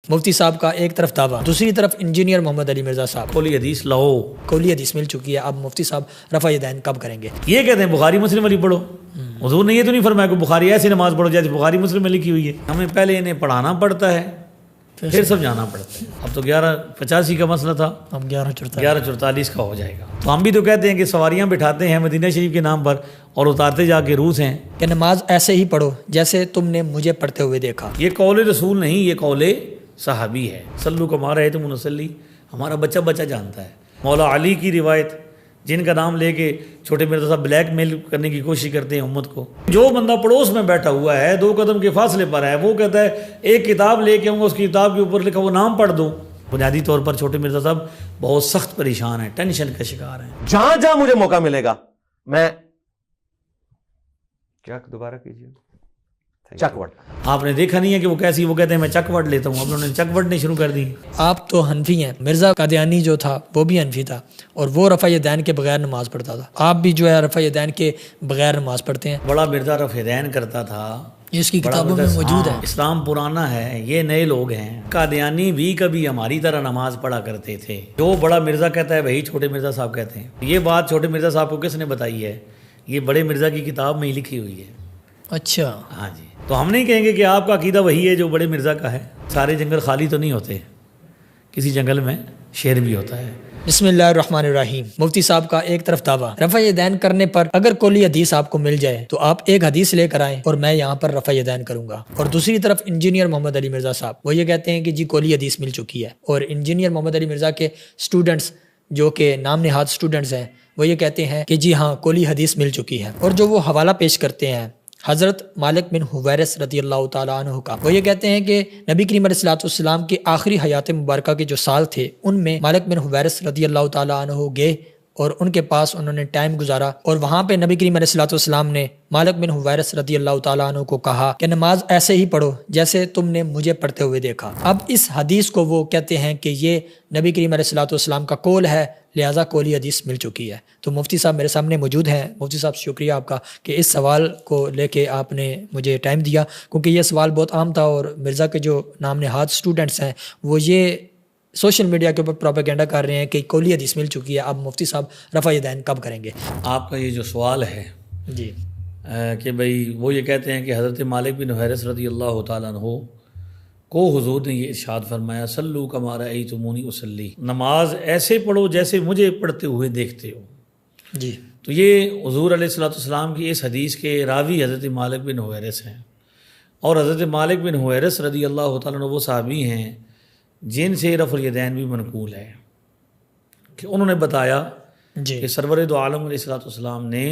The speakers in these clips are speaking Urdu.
مفتی صاحب کا ایک طرف دعویٰ، دوسری طرف انجینئر محمد علی مرزا صاحب کولی حدیث لاؤ، کولی حدیث مل چکی ہے، اب مفتی صاحب رفع یدین کب کریں گے؟ یہ کہتے ہیں بخاری مسلم والی پڑھو. حضور نے یہ تو نہیں فرمایا کہ بخاری ایسی نماز پڑھو جیسے بخاری مسلم میں لکھی ہوئی ہے. ہمیں پہلے انہیں پڑھانا پڑتا ہے پھر سمجھانا پڑتا ہے. اب تو 11:85 کا مسئلہ تھا، اب 11:44 11:44 کا ہو جائے گا. تو ہم بھی تو کہتے ہیں کہ سواریاں بٹھاتے ہیں مدینہ شریف کے نام پر اور اتارتے جا کے روس ہیں کہ نماز ایسے ہی پڑھو جیسے تم نے مجھے پڑھتے ہوئے دیکھا. یہ قول رسول نہیں، یہ قول صحابی ہے. سلو کما رہے تم نسلی، ہمارا بچہ بچہ جانتا ہے. مولا علی کی روایت جن کا نام لے کے چھوٹے مرزا صاحب بلیک میل کرنے کی کوشش کرتے ہیں امت کو. جو بندہ پڑوس میں بیٹھا ہوا ہے 2 قدم کے فاصلے پر ہے، وہ کہتا ہے ایک کتاب لے کے آؤں گا، اس کی کتاب کے اوپر لکھا وہ نام پڑھ دوں. بنیادی طور پر چھوٹے مرزا صاحب بہت سخت پریشان ہیں، ٹینشن کا شکار ہیں. جہاں جہاں مجھے موقع ملے گا میں کیا دوبارہ کیجیے چک وٹ. آپ نے دیکھا نہیں ہے کہ وہ کیسی، وہ کہتے ہیں میں چک وٹ لیتا ہوں. اب انہوں نے چک وٹنے شروع کر دی. آپ تو حنفی ہیں، مرزا قادیانی جو تھا وہ بھی حنفی تھا اور وہ رفع یدین کے بغیر نماز پڑھتا تھا. آپ بھی جو ہے رفع یدین کے بغیر نماز پڑھتے ہیں. بڑا مرزا رفع یدین کرتا تھا، اس کی کتابوں میں موجود ہے. اسلام پرانا ہے، یہ نئے لوگ ہیں. قادیانی بھی کبھی ہماری طرح نماز پڑھا کرتے تھے. جو بڑا مرزا کہتا ہے وہی چھوٹے مرزا صاحب کہتے ہیں. یہ بات چھوٹے مرزا صاحب کو کس نے بتائی ہے؟ یہ بڑے مرزا کی کتاب میں ہی لکھی ہوئی ہے. اچھا ہاں جی. تو ہم نہیں کہیں گے کہ آپ کا عقیدہ وہی ہے جو بڑے مرزا کا ہے. سارے جنگل خالی تو نہیں ہوتے، کسی جنگل میں شیر بھی ہوتا ہے. بسم اللہ الرحمن الرحیم. مفتی صاحب کا ایک طرف دعویٰ، رفع یدین کرنے پر اگر کولی حدیث آپ کو مل جائے تو آپ ایک حدیث لے کر آئیں اور میں یہاں پر رفع یدین کروں گا. اور دوسری طرف انجینئر محمد علی مرزا صاحب وہ یہ کہتے ہیں کہ جی کولی حدیث مل چکی ہے. اور انجینئر محمد علی مرزا کے سٹوڈنٹس جو کہ نام نہاد سٹوڈنٹس ہیں وہ یہ کہتے ہیں کہ جی ہاں کولی حدیث مل چکی ہے. اور جو وہ حوالہ پیش کرتے ہیں حضرت مالک بن حویرث رضی اللہ تعالیٰ عنہ کا، وہ یہ کہتے ہیں کہ نبی کریم علیہ الصلوۃ والسلام کے آخری حیات مبارکہ کے جو سال تھے ان میں مالک بن حویرث رضی اللہ تعالیٰ عنہ گئے اور ان کے پاس انہوں نے ٹائم گزارا اور وہاں پہ نبی کریم علیہ الصلوۃ والسلام نے مالک بن حویرث رضی اللہ تعالیٰ عنہ کو کہا کہ نماز ایسے ہی پڑھو جیسے تم نے مجھے پڑھتے ہوئے دیکھا. اب اس حدیث کو وہ کہتے ہیں کہ یہ نبی کریم علیہ الصلوۃ والسلام کا قول ہے، لہٰذا کولی حدیث مل چکی ہے. تو مفتی صاحب میرے سامنے موجود ہیں. مفتی صاحب شکریہ آپ کا کہ اس سوال کو لے کے آپ نے مجھے ٹائم دیا، کیونکہ یہ سوال بہت عام تھا اور مرزا کے جو نام نہاد اسٹوڈنٹس ہیں وہ یہ سوشل میڈیا کے اوپر پروپیگنڈا کر رہے ہیں کہ کولی حدیث مل چکی ہے، اب مفتی صاحب رفع یدین کب کریں گے؟ آپ کا یہ جو سوال ہے جی کہ بھئی وہ یہ کہتے ہیں کہ حضرت مالک بن حویرث رضی اللہ تعالیٰ عنہ کو حضور نے یہ ارشاد فرمایا سلو کما رأیتمونی اصلی، نماز ایسے پڑھو جیسے مجھے پڑھتے ہوئے دیکھتے ہو. جی تو یہ حضور علیہ الصلوۃ والسلام کی اس حدیث کے راوی حضرت مالک بن حویرث ہیں. اور حضرت مالک بن حویرث رضی اللہ تعالیٰ عنہ وہ صحابی ہیں جن سے رفع الیدین بھی منقول ہے کہ انہوں نے بتایا جی کہ سرور دو عالم علیہ الصلوۃ والسلام نے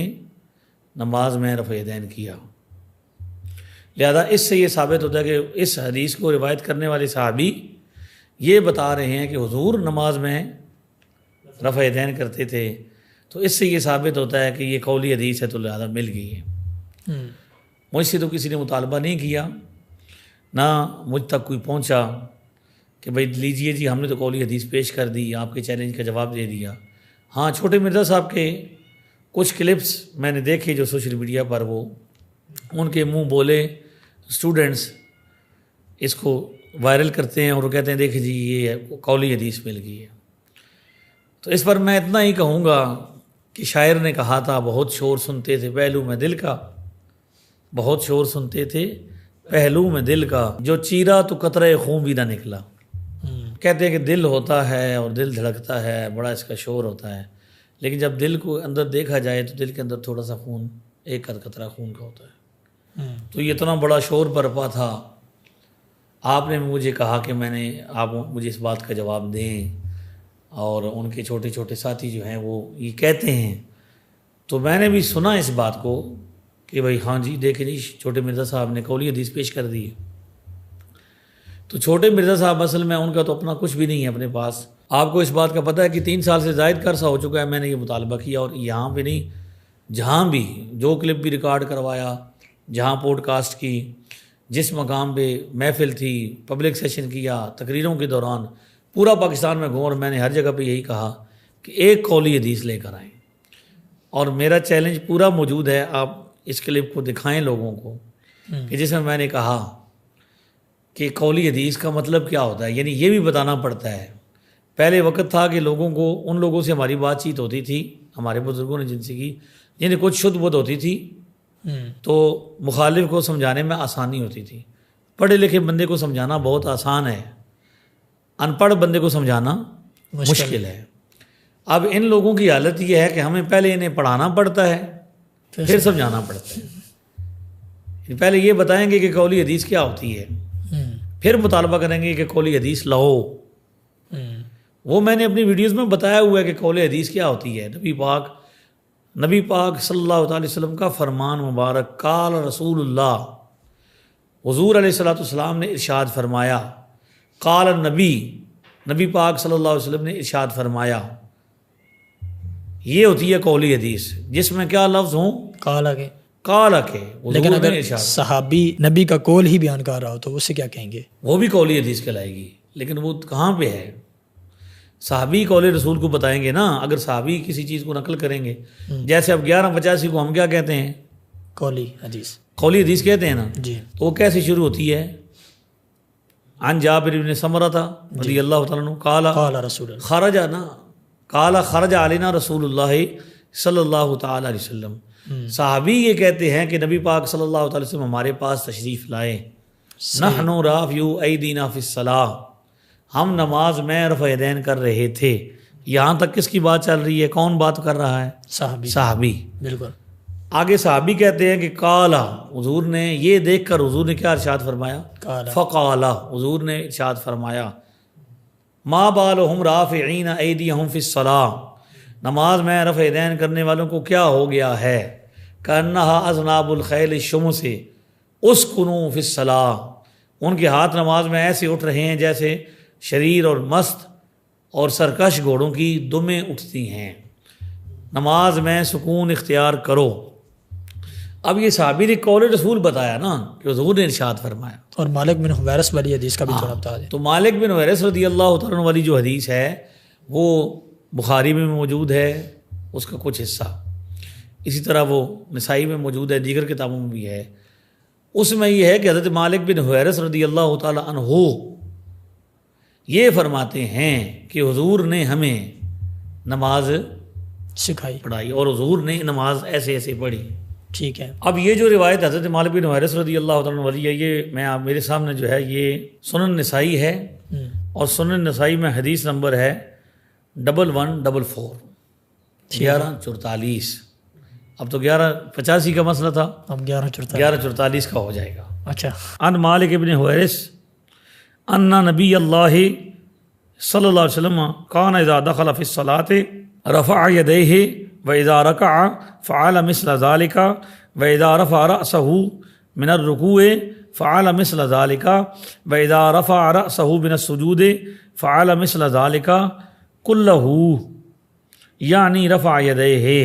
نماز میں رفع الیدین کیا. لہذا اس سے یہ ثابت ہوتا ہے کہ اس حدیث کو روایت کرنے والے صحابی یہ بتا رہے ہیں کہ حضور نماز میں رفع الیدین کرتے تھے. تو اس سے یہ ثابت ہوتا ہے کہ یہ قولی حدیث ہے تو لہذا مل گئی ہے. مجھ سے تو کسی نے مطالبہ نہیں کیا، نہ مجھ تک کوئی پہنچا کہ بھائی لیجئے جی ہم نے تو قولی حدیث پیش کر دی، آپ کے چیلنج کا جواب دے دیا. ہاں چھوٹے مرزا صاحب کے کچھ کلپس میں نے دیکھے جو سوشل میڈیا پر وہ ان کے منہ بولے اسٹوڈنٹس اس کو وائرل کرتے ہیں اور وہ کہتے ہیں دیکھیں جی یہ قولی حدیث مل گئی ہے. تو اس پر میں اتنا ہی کہوں گا کہ شاعر نے کہا تھا بہت شور سنتے تھے پہلو میں دل کا، بہت شور سنتے تھے پہلو میں دل کا، جو چیرا تو قطرہ خون بھی نہ نکلا. کہتے ہیں کہ دل ہوتا ہے اور دل دھڑکتا ہے، بڑا اس کا شور ہوتا ہے، لیکن جب دل کو اندر دیکھا جائے تو دل کے اندر تھوڑا سا خون، ایک قطرہ خون کا ہوتا ہے. تو یہ اتنا بڑا شور برپا تھا. آپ نے مجھے کہا کہ آپ مجھے اس بات کا جواب دیں، اور ان کے چھوٹے چھوٹے ساتھی جو ہیں وہ یہ کہتے ہیں. تو میں نے بھی سنا اس بات کو کہ بھائی ہاں جی دیکھیں جی چھوٹے مرزا صاحب نے قولی حدیث پیش کر دی ہے. تو چھوٹے مرزا صاحب اصل میں ان کا تو اپنا کچھ بھی نہیں ہے اپنے پاس. آپ کو اس بات کا پتہ ہے کہ 3 سال سے زائد کا عرصہ ہو چکا ہے میں نے یہ مطالبہ کیا، اور یہاں پہ نہیں جہاں بھی جو کلپ بھی ریکارڈ کروایا، جہاں پوڈ کاسٹ کی، جس مقام پہ محفل تھی، پبلک سیشن کیا، تقریروں کے دوران پورا پاکستان میں گھوم، اور میں نے ہر جگہ پہ یہی کہا کہ ایک قولی حدیث لے کر آئیں. اور میرا چیلنج پورا موجود ہے، آپ اس کلپ کو دکھائیں لوگوں کو کہ جس میں نے کہا کہ قولی حدیث کا مطلب کیا ہوتا ہے، یعنی یہ بھی بتانا پڑتا ہے۔ پہلے وقت تھا کہ لوگوں کو، ان لوگوں سے ہماری بات چیت ہوتی تھی، ہمارے بزرگوں نے جن سے کی، جنہیں کچھ شدھ بدھ ہوتی تھی تو مخالف کو سمجھانے میں آسانی ہوتی تھی۔ پڑھے لکھے بندے کو سمجھانا بہت آسان ہے، ان پڑھ بندے کو سمجھانا مشکل ہے۔ اب ان لوگوں کی حالت یہ ہے کہ ہمیں پہلے انہیں پڑھانا پڑتا ہے پھر سمجھانا پڑتا ہے۔ پہلے یہ بتائیں گے کہ قولی حدیث کیا ہوتی ہے، پھر مطالبہ کریں گے کہ قولی حدیث لاؤ۔ وہ میں نے اپنی ویڈیوز میں بتایا ہوا ہے کہ قول حدیث کیا ہوتی ہے۔ نبی پاک صلی اللہ علیہ وسلم کا فرمان مبارک، قال رسول اللہ، حضور علیہ الصلوۃ والسلام نے ارشاد فرمایا، قال نبی پاک صلی اللہ علیہ وسلم نے ارشاد فرمایا، یہ ہوتی ہے قولی حدیث، جس میں کیا لفظ ہوں، قال کے، لیکن اگر صحابی نبی کا قول ہی بیان کر رہا ہو تو اسے کیا کہیں گے؟ وہ بھی قولی حدیث کہلائے گی، لیکن وہ کہاں پہ ہے؟ صحابی قول رسول کو بتائیں گے نا۔ اگر صحابی کسی چیز کو نقل کریں گے، جیسے اب 1185 کو ہم کیا کہتے ہیں؟ قولی حدیث کہتے ہیں نا جی۔ تو وہ کیسے شروع ہوتی ہے؟ عن جابر بن سمرہ رضی اللہ تعالیٰ عنہ قال رسول اللہ خرج علینا رسول اللہ صلی اللہ تعالی علیہ وسلم۔ صحابی یہ کہتے ہیں کہ نبی پاک صلی اللہ تعالی وسلم ہمارے پاس تشریف لائے، نحن رافعو ایدینا فی الصلاۃ، ہم نماز میں رفع یدین کر رہے تھے۔ یہاں تک کس کی بات چل رہی ہے؟ کون بات کر رہا ہے؟ صحابی۔ بالکل۔ آگے صحابی کہتے ہیں کہ قالا، حضور نے یہ دیکھ کر حضور نے کیا ارشاد فرمایا؟ فقالا، حضور نے ارشاد فرمایا، ما بالہم رافعین ایدیہم فی الصلاۃ، نماز میں رفع یدین کرنے والوں کو کیا ہو گیا ہے؟ کأنہا اذناب الخیل الشمس اسکنوا فی الصلاۃ، ان کے ہاتھ نماز میں ایسے اٹھ رہے ہیں جیسے شریر اور مست اور سرکش گھوڑوں کی دمیں اٹھتی ہیں، نماز میں سکون اختیار کرو۔ اب یہ صحابی نے قول رسول بتایا نا کہ حضور نے ارشاد فرمایا۔ اور مالک بن حویرث والی حدیث کا بھی تھوڑا بتا دیں۔ تو مالک بن حویرث رضی اللہ تعالیٰ عنہ والی جو حدیث ہے وہ بخاری میں موجود ہے، اس کا کچھ حصہ، اسی طرح وہ نسائی میں موجود ہے، دیگر کتابوں میں بھی ہے۔ اس میں یہ ہے کہ حضرت مالک بن حویرث رضی اللہ تعالیٰ عنہ یہ فرماتے ہیں کہ حضور نے ہمیں نماز سکھائی، پڑھائی، اور حضور نے نماز ایسے ایسے پڑھی۔ ٹھیک ہے۔ اب یہ جو روایت حضرت مالک بن حویرث رضی اللہ تعالیٰ عنہ والی ہے، یہ میرے سامنے جو ہے یہ سنن نسائی ہے، اور سنن نسائی میں حدیث نمبر ہے 1144 1144۔ اب تو 1185 کا مسئلہ تھا، اب 1144 کا ہو جائے گا۔ اچھا۔ ان مالک بن حویرث ان نبی اللہ صلی اللہ علیہ وسلم کان اذا دخل فی الصلاۃ رفع یدیہ واذا رکع فعل مثل ذلك واذا رفع رأسه من الرکوع فعل مثل ذلك واذا رفع رأسه من السجود فعل مثل ذلك كله، یعنی رفع یدیہ۔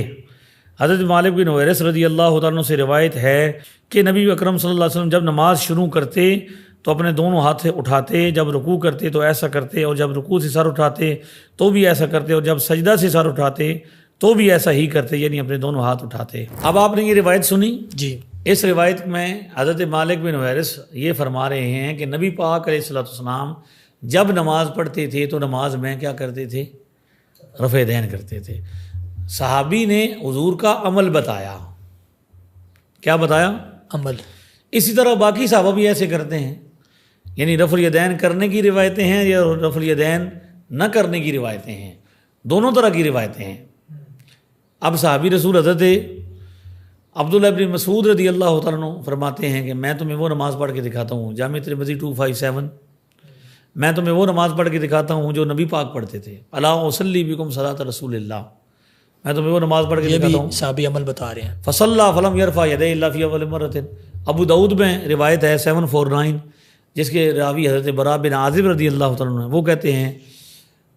حضرت مالک بن حویرث رضی اللہ تعالیٰ عنہ سے روایت ہے کہ نبی اکرم صلی اللہ علیہ وسلم جب نماز شروع کرتے تو اپنے دونوں ہاتھ اٹھاتے، جب رکوع کرتے تو ایسا کرتے، اور جب رکوع سے سر اٹھاتے تو بھی ایسا کرتے، اور جب سجدہ سے سر اٹھاتے تو بھی ایسا ہی کرتے، یعنی اپنے دونوں ہاتھ اٹھاتے۔ اب آپ نے یہ روایت سنی جی۔ اس روایت میں حضرت مالک بن حویرث یہ فرما رہے ہیں کہ نبی پاک علیہ الصلوۃ والسلام جب نماز پڑھتے تھے تو نماز میں کیا کرتے تھے؟ رفع یدین کرتے تھے۔ صحابی نے حضور کا عمل بتایا، کیا بتایا؟ عمل۔ اسی طرح باقی صحابہ بھی ایسے کرتے ہیں، یعنی رفع الیدین کرنے کی روایتیں ہیں یا رفع الیدین نہ کرنے کی روایتیں ہیں، دونوں طرح کی روایتیں ہیں۔ اب صحابی رسول حضرت عبداللہ بن مسعود رضی اللہ تعالیٰ عنہ فرماتے ہیں کہ میں تمہیں وہ نماز پڑھ کے دکھاتا ہوں، جامع ترمذی 257، میں تمہیں وہ نماز پڑھ کے دکھاتا ہوں جو نبی پاک پڑھتے تھے، الا اصلی بکم صلاۃ رسول اللہ، میں تمہیں وہ نماز پڑھ کے دکھاتا ہوں۔ صحابی عمل بتا رہے ہیں۔ فصلی فلم یرفع یدیہ الا فی اول مرۃ، ابو داؤد میں روایت ہے 749، جس کے راوی حضرت براء بن عازب رضی اللہ تعالیٰ عنہ، وہ کہتے ہیں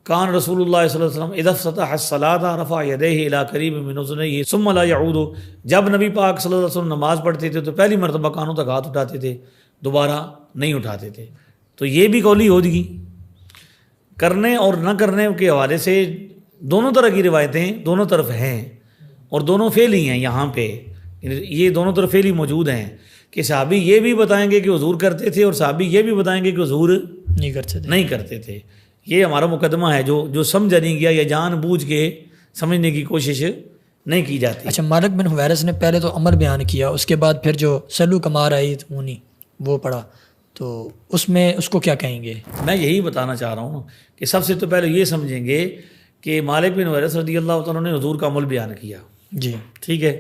کان رسول اللہ صلی اللہ علیہ وسلم اذا افتتح الصلاۃ رفع یدیہ الی قریب من اذنیہ ثم لا یعود، جب نبی پاک صلی اللہ علیہ وسلم نماز پڑھتے تھے تو پہلی مرتبہ کانوں تک ہاتھ اٹھاتے تھے، دوبارہ نہیں اٹھاتے تھے۔ تو یہ بھی قولی ہوگی، کرنے اور نہ کرنے کے حوالے سے دونوں طرح کی روایتیں دونوں طرف ہیں، اور دونوں فعلی ہیں۔ یہاں پہ یہ دونوں طرف فعلی موجود ہیں کہ صحابی یہ بھی بتائیں گے کہ حضور کرتے تھے اور صحابی یہ بھی بتائیں گے کہ حضور نہیں کرتے تھے. یہ ہمارا مقدمہ ہے جو سمجھا نہیں گیا یا جان بوجھ کے سمجھنے کی کوشش نہیں کی جاتی. اچھا، مالک بن حویرث نے پہلے تو امر بیان کیا، اس کے بعد پھر جو سلو کما رہی اونی وہ پڑھا، تو اس میں اس کو کیا کہیں گے؟ میں یہی بتانا چاہ رہا ہوں کہ سب سے تو پہلے یہ سمجھیں گے کہ مالک بن حویرث رضی اللہ تعالیٰ نے حضور کا عمل بیان کیا. جی ٹھیک ہے.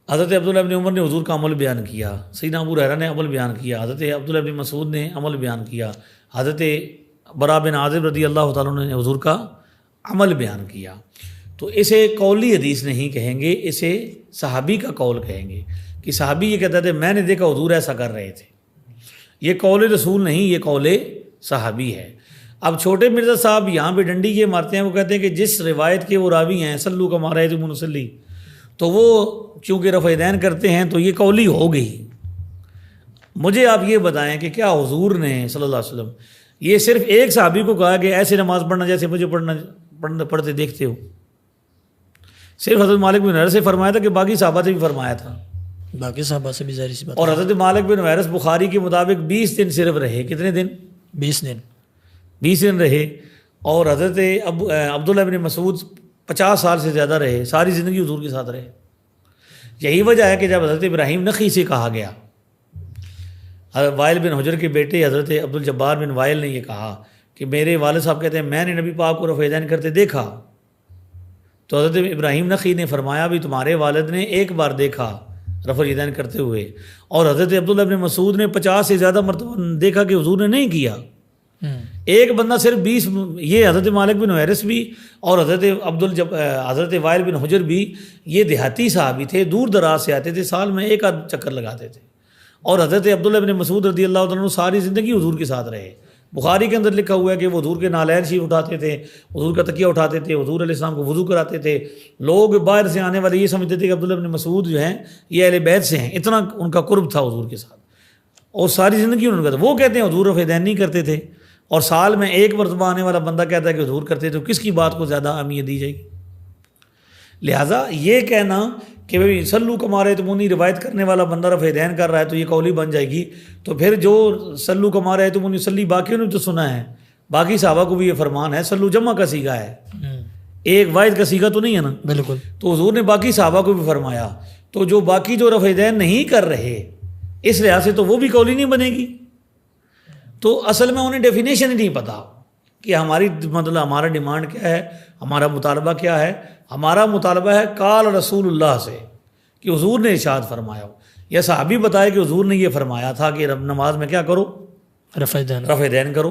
حضرت عبداللہ ابن عمر نے حضور کا عمل بیان کیا، سیدنا ابو ہریرہ نے عمل بیان کیا، حضرت عبداللہ ابن مسعود نے عمل بیان کیا، حضرت برا بن عازب رضی اللہ تعالیٰ نے حضور کا عمل بیان کیا. تو اسے قولی حدیث نہیں کہیں گے، اسے صحابی کا قول کہیں گے کہ صحابی یہ کہتا تھے میں نے دیکھا حضور ایسا کر رہے تھے. یہ قول رسول نہیں، یہ قول صحابی ہے. اب چھوٹے مرزا صاحب یہاں پہ ڈنڈی یہ مارتے ہیں، وہ کہتے ہیں کہ جس روایت کے وہ راوی ہیں سلو کا مارا ہے منسلی، تو وہ چونکہ رفع دین کرتے ہیں تو یہ قولی ہو گئی. مجھے آپ یہ بتائیں کہ کیا حضور نے صلی اللہ علیہ وسلم یہ صرف ایک صحابی کو کہا کہ ایسے نماز پڑھنا جیسے مجھے پڑھتے دیکھتے ہو؟ صرف حضرت مالک بن حویرث سے فرمایا تھا کہ باقی صحابہ سے بھی فرمایا تھا؟ باقی صحابہ سے بھی ظاہر سی بات. اور حضرت مالک بن حویرث بخاری کے مطابق 20 دن صرف رہے. کتنے دن؟ 20 دن رہے. اور حضرت عبداللہ بن مسعود 50 سال سے زیادہ رہے، ساری زندگی حضور کے ساتھ رہے. یہی وجہ ہے کہ جب حضرت ابراہیم نخعی سے کہا گیا، حضرت وائل بن حجر کے بیٹے حضرت عبدالجبار بن وائل نے یہ کہا کہ میرے والد صاحب کہتے ہیں میں نے نبی پاک کو رفع دین کرتے دیکھا، تو حضرت ابراہیم نخعی نے فرمایا بھی تمہارے والد نے ایک بار دیکھا رفع دین کرتے ہوئے، اور حضرت عبداللہ بن مسعود نے 50 سے زیادہ مرتبہ دیکھا کہ حضور نے نہیں کیا. ایک بندہ صرف 20. یہ حضرت مالک بن حویرث بھی اور حضرت وائل بن حجر بھی یہ دیہاتی صحابی تھے، دور دراز سے آتے تھے، سال میں ایک آدھ چکر لگاتے تھے. اور حضرت عبداللہ بن مسعود رضی اللہ تعالیٰ عنہ ساری زندگی حضور کے ساتھ رہے. بخاری کے اندر لکھا ہوا ہے کہ وہ حضور کے نالین شریف اٹھاتے تھے، حضور کا تکیہ اٹھاتے تھے، حضور علیہ السلام کو وضو کراتے تھے. لوگ باہر سے آنے والے یہ سمجھتے تھے کہ عبداللہ بن مسعود جو ہیں یہ اہل بیت سے ہیں، اتنا ان کا قرب تھا حضور کے ساتھ، اور ساری زندگی انہوں نے کہا. وہ کہتے ہیں حضور رفع دین نہیں کرتے تھے، اور سال میں ایک مرتبہ آنے والا بندہ کہتا ہے کہ حضور کرتے تھے، تو کس کی بات کو زیادہ اہمیت دی جائے گی؟ لہٰذا یہ کہنا کہ بھائی سلو کما رہے تمونی روایت کرنے والا بندہ رفع دین کر رہا ہے تو یہ قولی بن جائے گی. تو پھر جو سلو کما رہے تمونی سلی باقیوں نے تو سنا ہے، باقی صحابہ کو بھی یہ فرمان ہے. سلو جمع کا سیگا ہے، ایک واحد کا سیگا تو نہیں ہے نا. بالکل. تو حضور نے باقی صحابہ کو بھی فرمایا، تو جو باقی جو رفع دین نہیں کر رہے اس لحاظ سے تو وہ بھی قولی نہیں بنے گی. تو اصل میں انہیں ڈیفینیشن ہی نہیں پتا کہ ہماری مطلب ہمارا ڈیمانڈ کیا ہے، ہمارا مطالبہ کیا ہے. ہمارا مطالبہ ہے قال رسول اللہ سے، کہ حضور نے ارشاد فرمایا ہو، یا صحابی بتائے کہ حضور نے یہ فرمایا تھا کہ نماز میں کیا کرو، رفع دین کرو.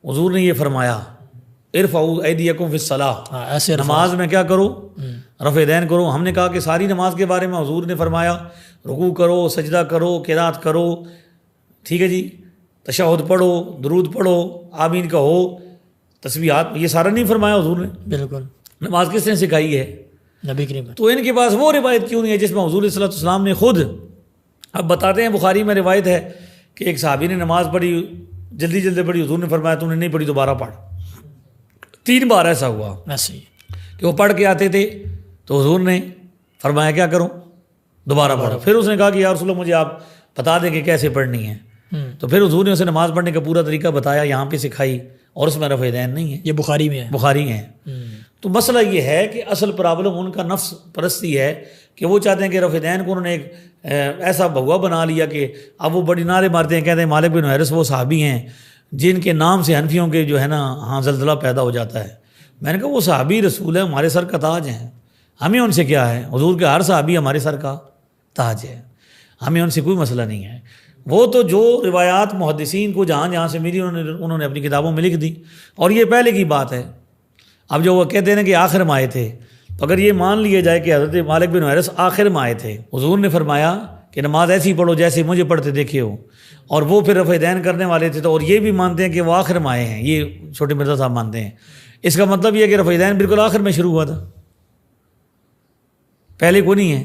حضور نے یہ فرمایا ارفعوا ایدیکم فی الصلاۃ، نماز میں کیا کرو، رفع دین کرو. ہم نے کہا کہ ساری نماز کے بارے میں حضور نے فرمایا رکوع کرو، سجدہ کرو، قرات کرو، ٹھیک ہے جی، تشہد پڑھو، درود پڑھو، آمین کہو، تسبیحات، یہ سارا نہیں فرمایا حضور نے؟ بالکل. نماز کس نے سکھائی ہے؟ نبی کریم. تو ان کے پاس وہ روایت کیوں نہیں ہے جس میں حضور صلی اللہ علیہ وسلم نے خود، اب بتاتے ہیں بخاری میں روایت ہے کہ ایک صحابی نے نماز پڑھی، جلدی جلدی پڑھی، حضور نے فرمایا تم نے نہیں پڑھی دوبارہ پڑھ. 3 بار ایسا ہوا کہ وہ پڑھ کے آتے تھے تو حضور نے فرمایا کیا کروں، دوبارہ پڑھو. پھر اس نے کہا کہ یا رسول اللہ مجھے آپ بتا دیں کہ کیسے پڑھنی ہے. تو پھر حضور نے اسے نماز پڑھنے کا پورا طریقہ بتایا، یہاں پہ سکھائی، اور اس میں رفع دین نہیں ہے. یہ بخاری میں ہے، بخاری ہے. تو مسئلہ یہ ہے کہ اصل پرابلم ان کا نفس پرستی ہے کہ وہ چاہتے ہیں کہ رفع دین کو انہوں نے ایک ایسا بھگوا بنا لیا کہ اب وہ بڑی نعرے مارتے ہیں، کہتے ہیں مالک بن حویرث وہ صحابی ہیں جن کے نام سے حنفیوں کے جو ہے نا ہاں زلزلہ پیدا ہو جاتا ہے. میں نے کہا وہ صحابی رسول ہے، ہمارے سر کا تاج ہیں، ہمیں ان سے کیا ہے؟ حضور کے ہر صحابی ہمارے سر کا تاج ہے، ہمیں ان سے کوئی مسئلہ نہیں ہے. وہ تو جو روایات محدثین کو جہاں جہاں سے ملی انہوں نے اپنی کتابوں میں لکھ دی، اور یہ پہلے کی بات ہے. اب جو وہ کہتے ہیں کہ آخر میں آئے تھے، تو اگر یہ مان لیا جائے کہ حضرت مالک بن حویرث آخر میں آئے تھے، حضور نے فرمایا کہ نماز ایسی پڑھو جیسے مجھے پڑھتے دیکھے ہو، اور وہ پھر رفع دین کرنے والے تھے، تو اور یہ بھی مانتے ہیں کہ وہ آخر میں آئے ہیں، یہ چھوٹے مرزا صاحب مانتے ہیں. اس کا مطلب یہ کہ رفع دین بالکل آخر میں شروع ہوا تھا، پہلے کو نہیں ہے.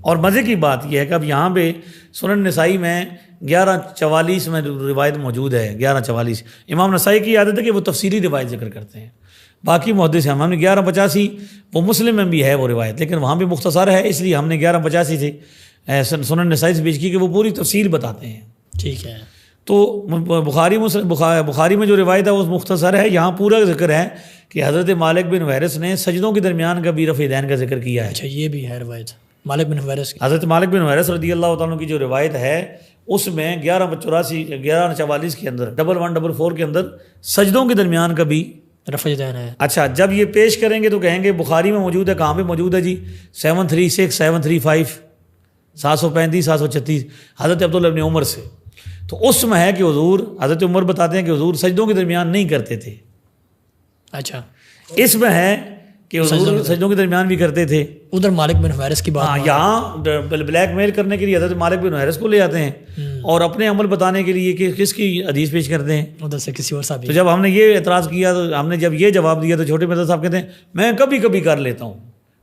اور مزے کی بات یہ ہے کہ اب یہاں پہ سنن نسائی میں 1144 میں روایت موجود ہے. 1144 امام نسائی کی عادت ہے کہ وہ تفصیلی روایت ذکر کرتے ہیں، باقی محدث ہم نے 1185 وہ مسلم میں بھی ہے وہ روایت، لیکن وہاں بھی مختصر ہے، اس لیے ہم نے 1185 سے سنن نسائی سے پیش کی کہ وہ پوری تفصیل بتاتے ہیں. ٹھیک ہے. تو بخاری میں جو روایت ہے وہ مختصر ہے. یہاں پورا ذکر ہے کہ حضرت مالک بن حویرث نے سجدوں کے درمیان کا بھی رفع یدین کا ذکر کیا ہے. اچھا یہ بھی ہے روایت مالک بن حویرث کی. حضرت مالک بن حویرث رضی اللہ تعالیٰ کی جو روایت ہے اس میں 1144 کے اندر 1144 کے اندر سجدوں کے درمیان کا بھی رفع یدین ہے. اچھا جب یہ پیش کریں گے تو کہیں گے بخاری میں موجود ہے. کہاں پہ موجود ہے جی؟ 736 735 735 736 حضرت عبداللہ ابن عمر سے. تو اس میں ہے کہ حضور حضرت عمر بتاتے ہیں کہ حضور سجدوں کے درمیان نہیں کرتے تھے. اچھا اس میں ہے کہ حضور سجدوں کے درمیان بھی کرتے تھے. ادھر مالک بن حویرث کی بات. ہاں یہاں بلیک میل کرنے کے لیے حضرت مالک بن حویرث کو لے آتے ہیں اور اپنے عمل بتانے کے لیے کہ کس کی حدیث پیش کرتے ہیں ادھر سے کسی اور صاحب. تو جب ہم نے یہ اعتراض کیا تو ہم نے جب یہ جواب دیا تو چھوٹے مرزا صاحب کہتے ہیں میں کبھی کبھی کر لیتا ہوں.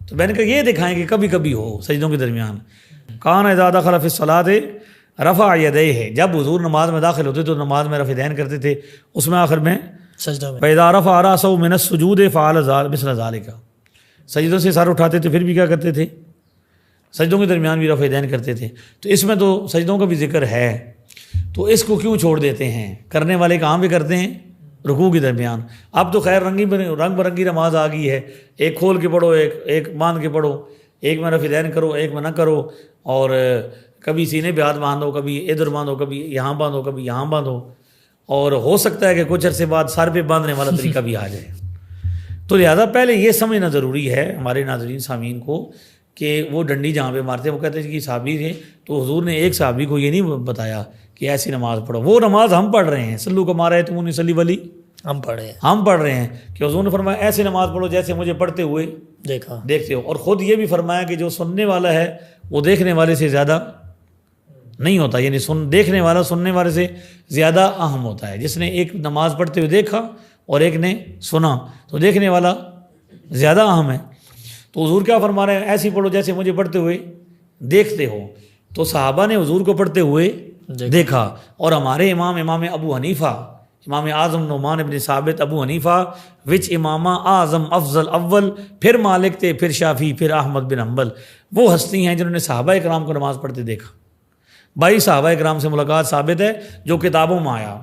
تو میں نے کہا یہ دکھائیں کہ کبھی کبھی ہو سجدوں کے درمیان. کان اذا دخل فی الصلاۃ رفع یدیہ، جب حضور نماز میں داخل ہوتے تو نماز میں رفع یدین کرتے تھے. اس میں آخر میں سجدہ میں فاذا رفع راسہ من السجود فعل مثل ذلک، سجدوں سے سر اٹھاتے تھے پھر بھی کیا کرتے تھے؟ سجدوں کے درمیان بھی رفع یدین کرتے تھے. تو اس میں تو سجدوں کا بھی ذکر ہے تو اس کو کیوں چھوڑ دیتے ہیں؟ کرنے والے کہاں بھی کرتے ہیں؟ رکوع کے درمیان. اب تو خیر رنگ برنگی نماز آ گئی ہے، ایک کھول کے پڑھو ایک باندھ کے پڑھو، ایک میں رفع یدین کرو ایک میں نہ کرو، اور کبھی سینے پہ ہاتھ باندھو کبھی ادھر باندھو کبھی یہاں باندھو کبھی یہاں باندھو، اور ہو سکتا ہے کہ کچھ عرصے بعد سر پہ باندھنے والا طریقہ بھی آ جائے. تو لہٰذا پہلے یہ سمجھنا ضروری ہے ہمارے ناظرین سامعین کو کہ وہ ڈنڈی جہاں پہ مارتے ہیں وہ کہتے ہیں کہ صحابی تھے تو حضور نے ایک صحابی کو یہ نہیں بتایا کہ ایسی نماز پڑھو. وہ نماز ہم پڑھ رہے ہیں، سلو کو مارا ہے تم صلی ولی ہم پڑھ رہے ہیں کہ حضور نے فرمایا ایسی نماز پڑھو جیسے مجھے پڑھتے ہوئے دیکھتے ہو. اور خود یہ بھی فرمایا کہ جو سننے والا ہے وہ دیکھنے والے سے زیادہ نہیں ہوتا، یعنی دیکھنے والا سننے والے سے زیادہ اہم ہوتا ہے. جس نے ایک نماز پڑھتے ہوئے دیکھا اور ایک نے سنا تو دیکھنے والا زیادہ اہم ہے. تو حضور کیا فرما رہے ہیں؟ ایسی پڑھو جیسے مجھے پڑھتے ہوئے دیکھتے ہو. تو صحابہ نے حضور کو پڑھتے ہوئے دیکھا. اور ہمارے امام ابو حنیفہ، امام اعظم نعمان ابن ثابت ابو حنیفہ وچ امامہ اعظم افضل اول، پھر مالک تھے، پھر شافعی، پھر احمد بن حنبل، وہ ہستی ہیں جنہوں نے صحابہ اکرام کو نماز پڑھتے دیکھا. بھائی صحابہ اکرام سے ملاقات ثابت ہے جو کتابوں میں آیا،